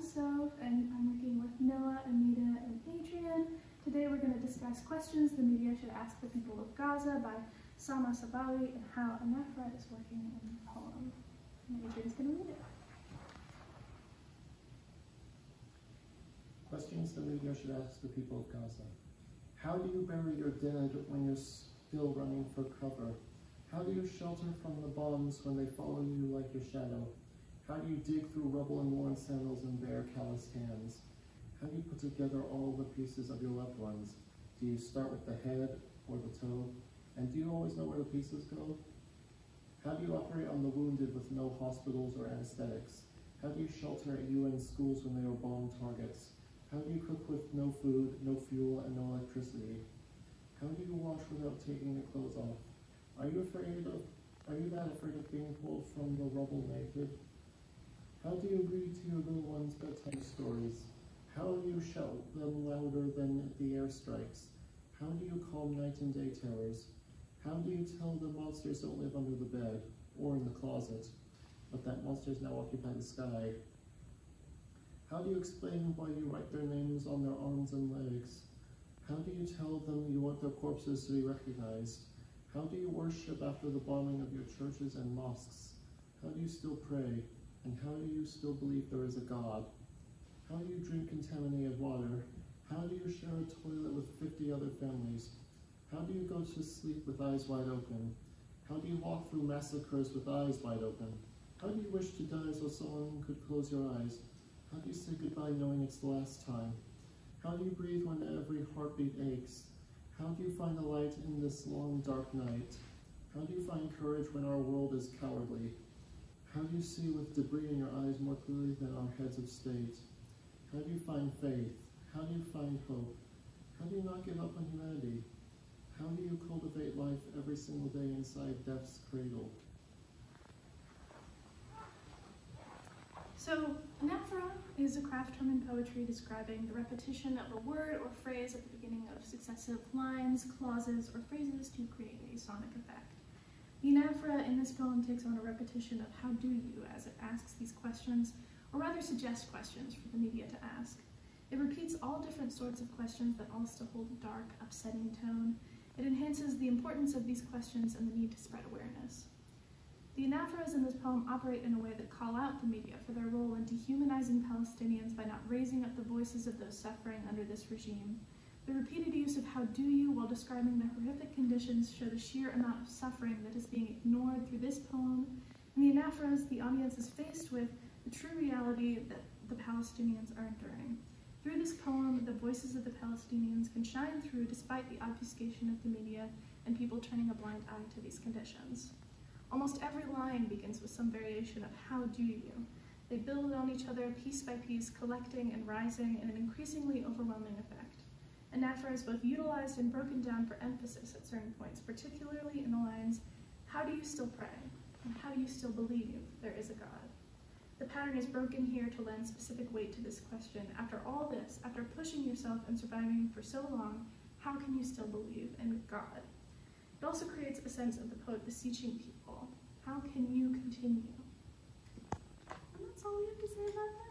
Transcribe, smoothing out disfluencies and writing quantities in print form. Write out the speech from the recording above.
Soph, and I'm working with Noah, Amina, and Adrian. Today we're going to discuss questions the media should ask the people of Gaza by Samah, Sabawi, and how anaphora is working in the poem. And Adrian's going to read it. Questions the media should ask the people of Gaza. How do you bury your dead when you're still running for cover? How do you shelter from the bombs when they follow you like your shadow? How do you dig through rubble and worn sandals and bare calloused hands? How do you put together all the pieces of your loved ones? Do you start with the head or the toe? And do you always know where the pieces go? How do you operate on the wounded with no hospitals or anesthetics? How do you shelter at UN schools when they are bomb targets? How do you cook with no food, no fuel, and no electricity? How do you wash without taking your clothes off? Are you that afraid of being pulled from the rubble naked? How do you read to your little ones bedtime stories? How do you shout them louder than the airstrikes? How do you calm night and day terrors? How do you tell the monsters don't live under the bed or in the closet, but that monsters now occupy the sky? How do you explain why you write their names on their arms and legs? How do you tell them you want their corpses to be recognized? How do you worship after the bombing of your churches and mosques? How do you still pray? And how do you still believe there is a God? How do you drink contaminated water? How do you share a toilet with 50 other families? How do you go to sleep with eyes wide open? How do you walk through massacres with eyes wide open? How do you wish to die so someone could close your eyes? How do you say goodbye knowing it's the last time? How do you breathe when every heartbeat aches? How do you find the light in this long, dark night? How do you find courage when our world is cowardly? How do you see with debris in your eyes more clearly than our heads of state? How do you find faith? How do you find hope? How do you not give up on humanity? How do you cultivate life every single day inside death's cradle? So, anaphora is a craft term in poetry describing the repetition of a word or phrase at the beginning of successive lines, clauses, or phrases to create a sonic effect. The anaphora in this poem takes on a repetition of how do you as it asks these questions, or rather suggests questions for the media to ask. It repeats all different sorts of questions that all still hold a dark, upsetting tone. It enhances the importance of these questions and the need to spread awareness. The anaphoras in this poem operate in a way that call out the media for their role in dehumanizing Palestinians by not raising up the voices of those suffering under this regime. The repeated use of how do you while describing the horrific conditions show the sheer amount of suffering that is being ignored through this poem. In the anaphoras, the audience is faced with the true reality that the Palestinians are enduring. Through this poem, the voices of the Palestinians can shine through despite the obfuscation of the media and people turning a blind eye to these conditions. Almost every line begins with some variation of how do you. They build on each other piece by piece, collecting and rising in an increasingly overwhelming effect. Anaphora is both utilized and broken down for emphasis at certain points, particularly in the lines, how do you still pray? And how do you still believe there is a God? The pattern is broken here to lend specific weight to this question. After all this, after pushing yourself and surviving for so long, how can you still believe in God? It also creates a sense of the poet beseeching people. How can you continue? And that's all we have to say about that.